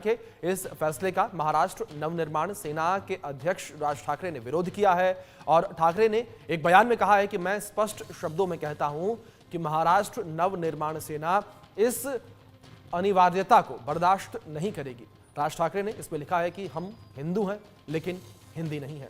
के इस फैसले का महाराष्ट्र नवनिर्माण सेना के अध्यक्ष राज ठाकरे ने विरोध किया है और ठाकरे ने एक बयान में कहा है कि मैं स्पष्ट शब्दों में कहता हूं कि महाराष्ट्र नवनिर्माण सेना इस अनिवार्यता को बर्दाश्त नहीं करेगी। राज ठाकरे ने इसमें लिखा है कि हम हिंदू हैं लेकिन हिंदी नहीं है।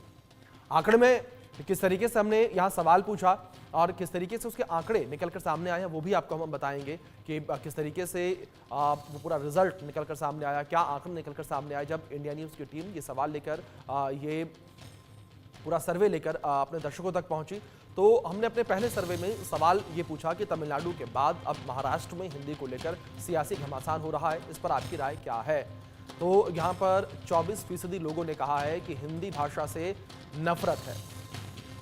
आंकड़े में किस तरीके से हमने यहां सवाल पूछा और किस तरीके से उसके आंकड़े निकलकर सामने आए हैं वो भी आपको हम बताएंगे कि किस तरीके से वो पूरा रिजल्ट निकलकर सामने आया, क्या आंकड़े निकलकर सामने आए जब इंडिया न्यूज़ की टीम ये सवाल लेकर ये पूरा सर्वे लेकर अपने दर्शकों तक पहुंची। तो हमने अपने पहले सर्वे में सवाल ये पूछा कि तमिलनाडु के बाद अब महाराष्ट्र में हिंदी को लेकर सियासी घमासान हो रहा है, इस पर आपकी राय क्या है। तो यहाँ पर 24% लोगों ने कहा है कि हिंदी भाषा से नफरत है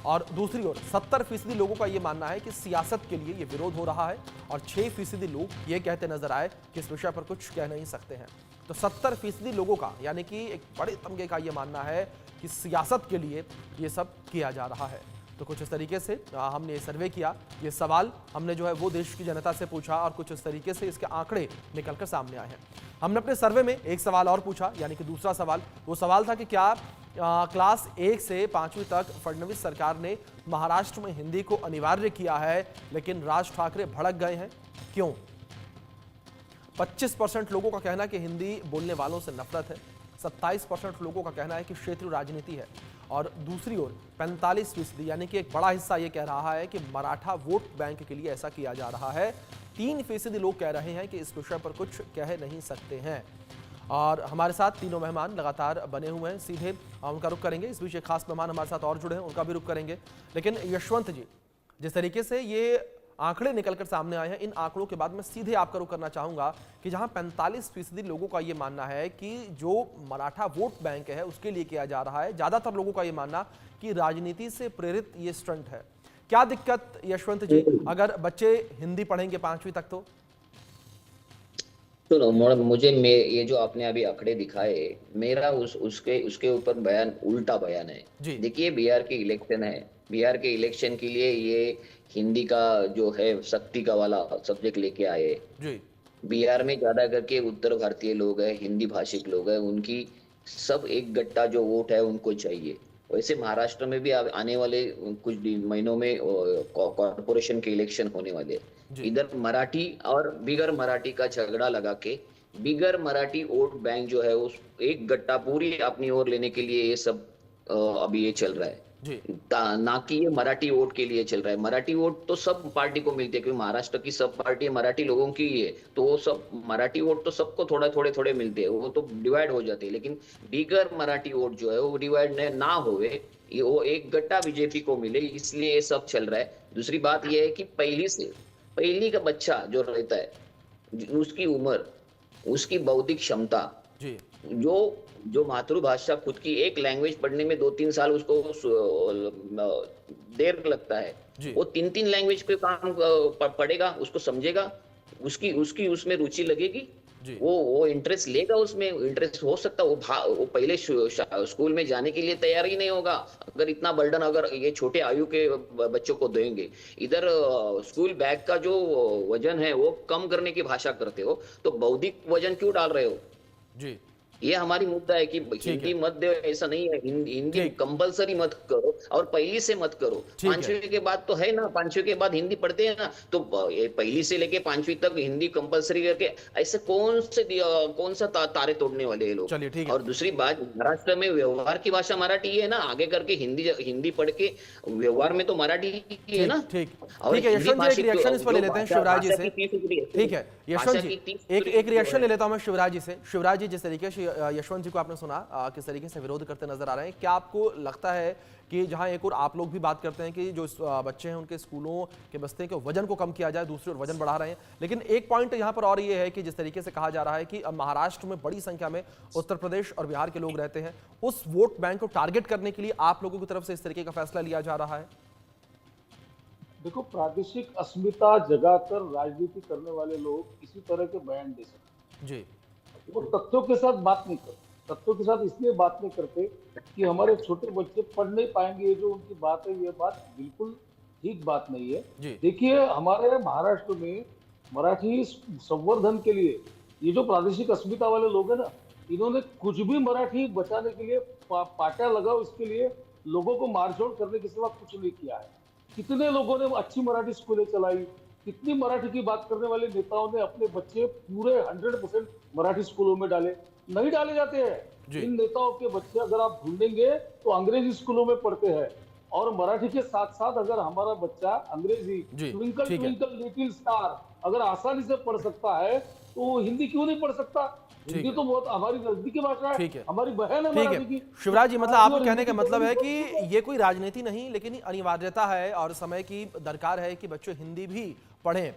और दूसरी ओर 70% लोगों का यह मानना है कि सियासत के लिए यह विरोध हो रहा है और 6% लोग ये कहते नजर आए कि इस विषय पर कुछ कह नहीं सकते हैं। तो 70% लोगों का यानी कि एक बड़े तमगे का यह मानना है कि सियासत के लिए ये सब किया जा रहा है। तो कुछ इस तरीके से हमने ये सर्वे किया, ये सवाल हमने जो है वो देश की जनता से पूछा और कुछ इस तरीके से इसके आंकड़े निकलकर सामने आए हैं। हमने अपने सर्वे में एक सवाल और पूछा, यानी कि दूसरा सवाल, वो सवाल था कि क्या क्लास 1 से 5वीं तक फडणवीस सरकार ने महाराष्ट्र में हिंदी को अनिवार्य किया है लेकिन राज ठाकरे भड़क गए हैं, क्यों। 25% लोगों का कहना है कि हिंदी बोलने वालों से नफरत है, 27% लोगों का कहना है कि क्षेत्रीय राजनीति है और दूसरी ओर 45% यानी कि एक बड़ा हिस्सा ये कह रहा है कि मराठा वोट बैंक के लिए ऐसा किया जा रहा है। 3% लोग कह रहे हैं कि इस विषय पर कुछ कह नहीं सकते हैं। और हमारे साथ तीनों मेहमान लगातार बने हुए हैं, सीधे उनका रुख करेंगे। इस बीच एक खास मेहमान हमारे साथ और जुड़े हैं, उनका भी रुख करेंगे। लेकिन यशवंत जी, जिस तरीके से ये आंकड़े निकलकर सामने आए हैं, इन आंकड़ों के बाद मैं सीधे आपका रुख करना चाहूंगा कि जहां 45% लोगों का ये मानना है कि जो मराठा वोट बैंक है उसके लिए किया जा रहा है, ज्यादातर लोगों का ये मानना कि राजनीति से प्रेरित ये स्टंट है। क्या दिक्कत यशवंत जी अगर बच्चे हिंदी पढ़ेंगे 5वीं तक तो? सुनो, मुझे ये जो आपने अभी आंकड़े दिखाए, मेरा उसके ऊपर बयान उल्टा बयान है। देखिए, बिहार के इलेक्शन है, बिहार के इलेक्शन के लिए ये हिंदी का जो है सख्ती का वाला सब्जेक्ट लेके आए जी। बिहार में ज्यादा करके उत्तर भारतीय लोग हैं, हिंदी भाषिक लोग हैं, उनकी सब एक गट्टा जो वोट है उनको चाहिए। वैसे महाराष्ट्र में भी आने वाले कुछ महीनों में कॉर्पोरेशन के इलेक्शन होने वाले, इधर मराठी और बिगर मराठी का झगड़ा लगा के बिगर मराठी वोट बैंक जो है उस एक गट्टा पूरी अपनी ओर लेने के लिए ये सब अभी ये चल रहा है जी। ना कि ये मराठी वोट के लिए चल रहा है। मराठी वोट तो सब पार्टी को मिलती है क्योंकि महाराष्ट्र की सब पार्टी मराठी लोगों की ही है, तो वो सब मराठी वोट तो सबको थोड़े मिलते हैं, वो तो डिवाइड हो जाते हैं। लेकिन बिगर मराठी वोट जो है वो डिवाइड ना होवे, ये वो एक गट्टा बीजेपी को मिले, इसलिए ये सब चल रहा है। दूसरी बात यह है कि पहली का बच्चा जो रहता है, उसकी उम्र, उसकी बौद्धिक क्षमता, जो मातृभाषा खुद की एक लैंग्वेज पढ़ने में 2-3 साल उसको देर लगता है, वो 3-3 लैंग्वेज पे काम पढ़ेगा, उसको समझेगा, उसकी उसमें रुचि लगेगी, वो इंटरेस्ट लेगा, उसमें इंटरेस्ट हो सकता है। वो पहले स्कूल में जाने के लिए तैयार ही नहीं होगा अगर इतना बर्डन अगर ये छोटे आयु के बच्चों को देंगे। इधर स्कूल बैग का जो वजन है वो कम करने की भाषा करते हो, तो बौद्धिक वजन क्यों डाल रहे हो जी। ये हमारी मुद्दा है कि हिंदी मत दो, ऐसा नहीं है। हिंदी कंपलसरी मत करो और पहली से मत करो। 5वीं के बाद तो है ना, 5वीं के बाद हिंदी पढ़ते हैं ना, तो पहली से लेके 5वीं तक हिंदी कंपलसरी करके ऐसे कौन सा तारे तोड़ने वाले हैं लोग। और दूसरी बात, महाराष्ट्र में व्यवहार की भाषा मराठी है ना, आगे करके हिंदी पढ़ के व्यवहार में तो मराठी ही है ना। ठीक है यशवंत जी, एक रिएक्शन इस पर ले लेते हैं शिवराज जी से। ठीक है यशवंत जी, एक रिएक्शन ले लेता हूं मैं शिवराज जी से। शिवराज जी, जिस तरीके से यशवंत जी को आपने सुना किस तरीके से विरोध करते नजर आ रहे हैं, क्या आपको लगता है कि जहां एक और आप लोग भी बात करते हैं कि जो बच्चे हैं उनके स्कूलों के बस्ते के वजन को कम किया जाए, दूसरी ओर वजन बढ़ा रहे हैं, लेकिन एक पॉइंट यहां पर और ये है कि जिस तरीके से कहा जा रहा है कि महाराष्ट्र में बड़ी संख्या में उत्तर प्रदेश और बिहार के लोग रहते हैं, उस वोट बैंक को टारगेट करने के लिए आप लोगों की तरफ से इस तरीके का फैसला लिया जा रहा है? देखो, प्रादेशिक अस्मिता जगाकर राजनीति करने वाले लोग इसी तरह के बयान दे सकते जी। वो तथ्यों के साथ बात नहीं करते, तथ्यों के साथ इसलिए बात नहीं करते कि हमारे छोटे बच्चे पढ़ नहीं पाएंगे। ये जो उनकी बात है, ये बात बिल्कुल ठीक बात नहीं है। देखिए, हमारे महाराष्ट्र में मराठी संवर्धन के लिए ये जो प्रादेशिक अस्मिता वाले लोग हैं ना, इन्होंने कुछ भी मराठी बचाने के लिए पार्टियां लगाओ, इसके लिए लोगों को मारझोड़ करने के सिवा कुछ नहीं किया है। कितने लोगों ने अच्छी मराठी स्कूलें चलाई, कितनी मराठी की बात करने वाले नेताओं ने अपने बच्चे पूरे 100% मराठी स्कूलों में डाले, नहीं डाले जाते हैं। इन नेताओं के बच्चे अगर आप ढूंढेंगे तो अंग्रेजी स्कूलों में पढ़ते हैं, और मराठी के साथ साथ अगर हमारा बच्चा अंग्रेजी ट्विंकल ट्विंकल लिटिल स्टार अगर आसानी से पढ़ सकता है तो वो हिंदी क्यों नहीं पढ़ सकता? हिंदी तो बहुत हमारी नजदीकी भाषा है, हमारी बहन है मराठी की। शिवराज जी, मतलब आपको कहने का मतलब है कि ये कोई राजनीति नहीं, लेकिन अनिवार्यता है और समय की दरकार है कि बच्चे हिंदी भी पढ़ें।